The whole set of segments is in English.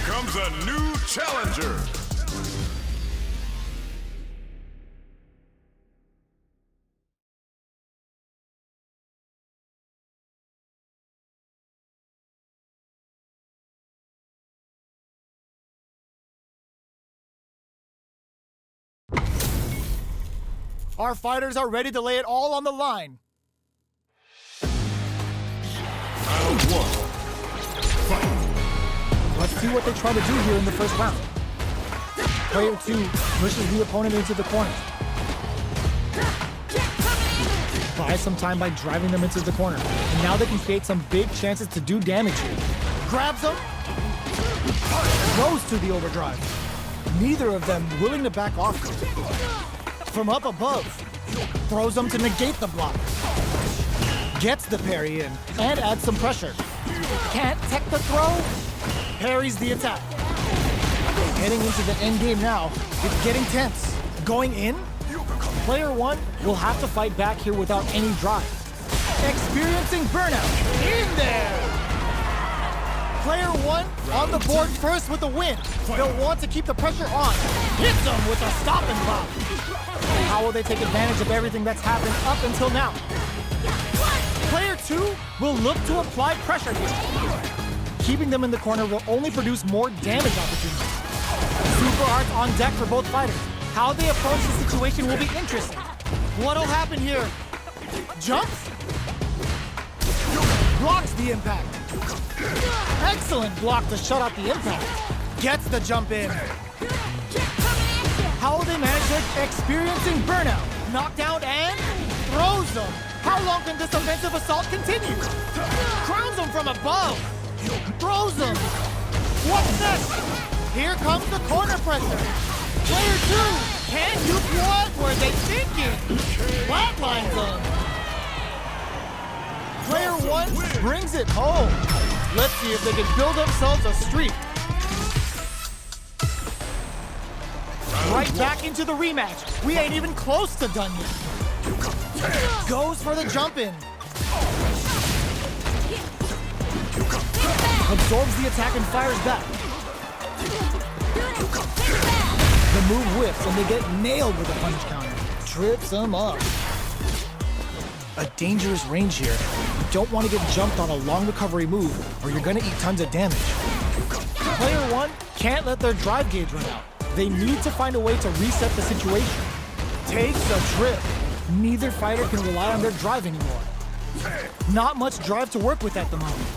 comes a new challenger. Our fighters are ready to lay it all on the line. Round one. Fight. Let's see what they try to do here in the first round. Player 2 pushes the opponent into the corner. Buys some time by driving them into the corner. And now they can create some big chances to do damage here. Grabs them. Goes to the overdrive. Neither of them willing to back off. From up above. Throws them to negate the block. Gets the parry in and adds some pressure. Can't tech the throw. Parries the attack. Heading into the end game now, it's getting tense. Going in, player 1 will have to fight back here without any drive. Experiencing burnout, in there! Player 1 on the board first with the win. They'll want to keep the pressure on. Hits them with a stop and pop. How will they take advantage of everything that's happened up until now? Player 2 will look to apply pressure here. Keeping them in the corner will only produce more damage opportunities. Super arts on deck for both fighters. How they approach the situation will be interesting. What'll happen here? Jumps? Blocks the impact. Excellent block to shut out the impact. Gets the jump in. How will they manage it? Experiencing burnout. Knockdown and throws them. How long can this offensive assault continue? Crowns them from above. Throws them. What's this? Here comes the corner pressure. Player 2, can you what were they thinking? Flatlines them. Player 1 brings it home. Let's see if they can build themselves a streak. Right back into the rematch. We ain't even close to done yet. Goes for the jump in. Absorbs the attack and fires back. The move whips and they get nailed with a punch counter. Trips them up. A dangerous range here. You don't want to get jumped on a long recovery move or you're going to eat tons of damage. Player 1 can't let their drive gauge run out. They need to find a way to reset the situation. Takes a trip. Neither fighter can rely on their drive anymore. Not much drive to work with at the moment.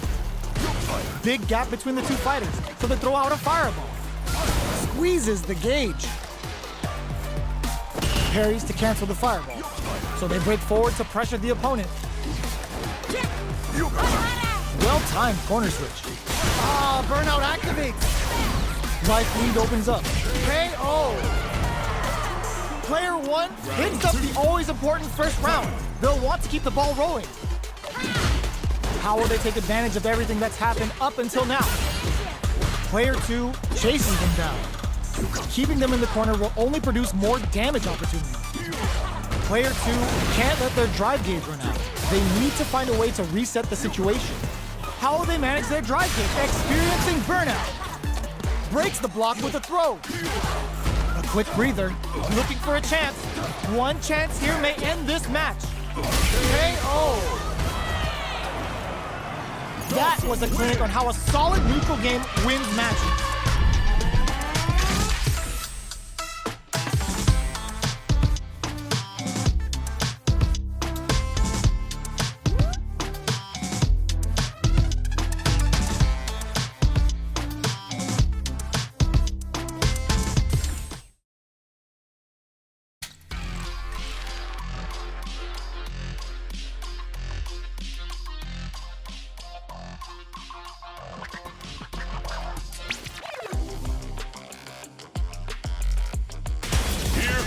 Big gap between the two fighters, so they throw out a fireball. Squeezes the gauge. Parries to cancel the fireball, so they break forward to pressure the opponent. Well-timed corner switch. Burnout activates. Life lead opens up. KO! Player 1 hits up the always important first round. They'll want to keep the ball rolling. How will they take advantage of everything that's happened up until now? Player 2 chases them down. Keeping them in the corner will only produce more damage opportunities. Player 2 can't let their drive gauge run out. They need to find a way to reset the situation. How will they manage their drive gauge? Experiencing burnout. Breaks the block with a throw. A quick breather, looking for a chance. One chance here may end this match. KO! That was a clinic on how a solid neutral game wins matches.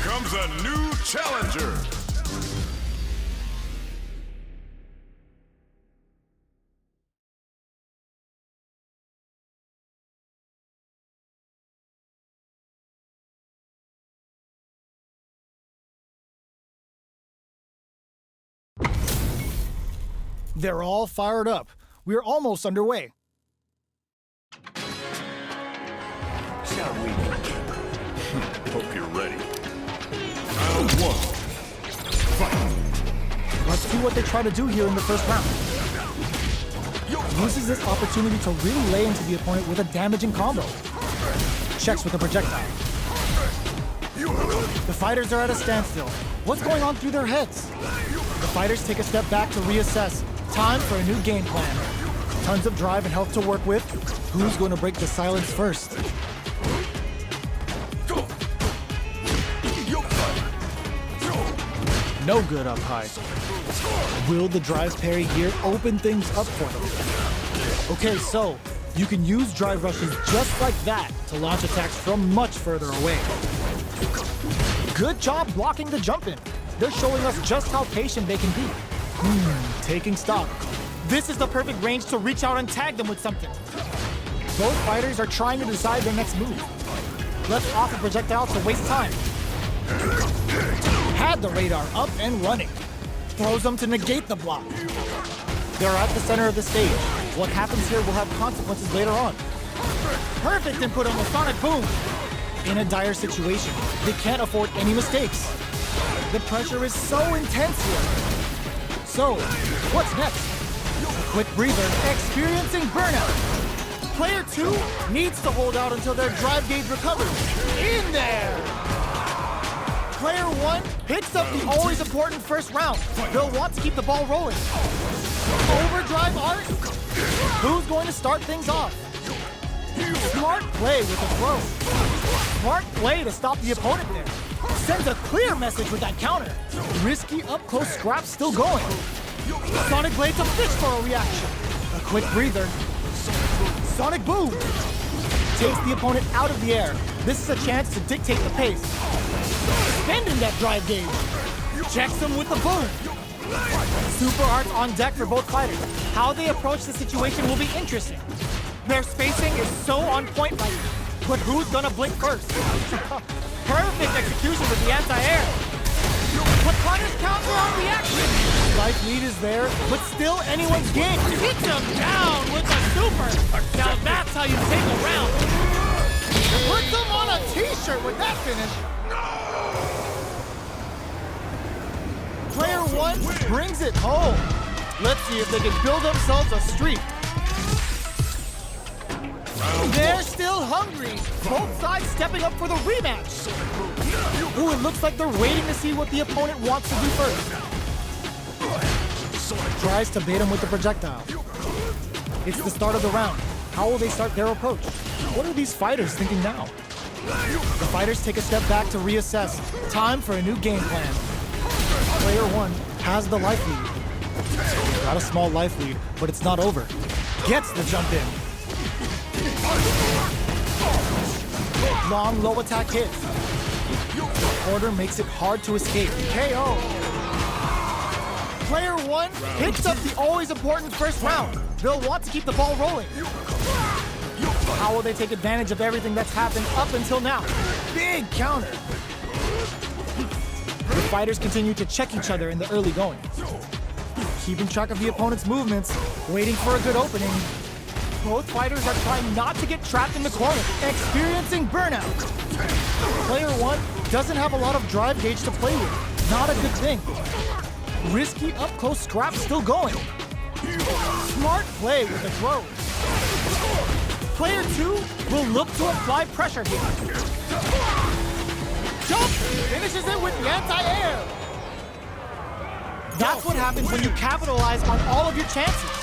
Comes a new challenger. They're all fired up. We're almost underway. Hope you're ready. Round one. Fight. Let's see what they try to do here in the first round. Uses this opportunity to really lay into the opponent with a damaging combo. Checks with a projectile. The fighters are at a standstill. What's going on through their heads? The fighters take a step back to reassess. Time for a new game plan. Tons of drive and health to work with. Who's going to break the silence first? No good up high. Will the drive parry here open things up for them? Okay, so you can use drive rushes just like that to launch attacks from much further away. Good job blocking the jump in. They're showing us just how patient they can be. Taking stock. This is the perfect range to reach out and tag them with something. Both fighters are trying to decide their next move. Let's off a projectile to waste time. Had the radar up and running. Throws them to negate the block. They're at the center of the stage. What happens here will have consequences later on. Perfect input on the sonic boom. In a dire situation, they can't afford any mistakes. The pressure is so intense here. So, what's next? A quick breather, experiencing burnout. Player 2 needs to hold out until their drive gauge recovers. In there! Player 1 picks up the always important first round. They'll want to keep the ball rolling. Overdrive art? Who's going to start things off? Smart play with the throw. Smart play to stop the opponent there. Sends a clear message with that counter. Risky up-close scrap still going. Sonic Blade to fish for a reaction. A quick breather. Sonic Boom. Takes the opponent out of the air. This is a chance to dictate the pace. Spending that drive gauge. Checks him with the boom. Super arts on deck for both fighters. How they approach the situation will be interesting. Their spacing is so on point right now. But who's gonna blink first? Perfect execution with the anti-air. But punish counter on reaction. Life lead is there, but still anyone's game. Hits him down with a super. Now that's how you take a round. Puts him on a t-shirt with that finish. Player 1 brings it home. Let's see if they can build themselves a streak. They're still hungry. Both sides stepping up for the rematch. Ooh, it looks like they're waiting to see what the opponent wants to do first. Tries to bait him with the projectile. It's the start of the round. How will they start their approach? What are these fighters thinking now? The fighters take a step back to reassess. Time for a new game plan. Player 1 has the life lead. Got a small life lead, but it's not over. Gets the jump in. Long low attack hit. Order makes it hard to escape. KO. Player 1 picks up the always important first round. They'll want to keep the ball rolling. How will they take advantage of everything that's happened up until now? Big counter. The fighters continue to check each other in the early going. Keeping track of the opponent's movements, waiting for a good opening. Both fighters are trying not to get trapped in the corner, experiencing burnout. Player 1 doesn't have a lot of drive gauge to play with. Not a good thing. Risky up-close scrap still going. Smart play with the throw. Player 2 will look to apply pressure here. Jump! Finishes it with the anti-air. That's what happens when you capitalize on all of your chances.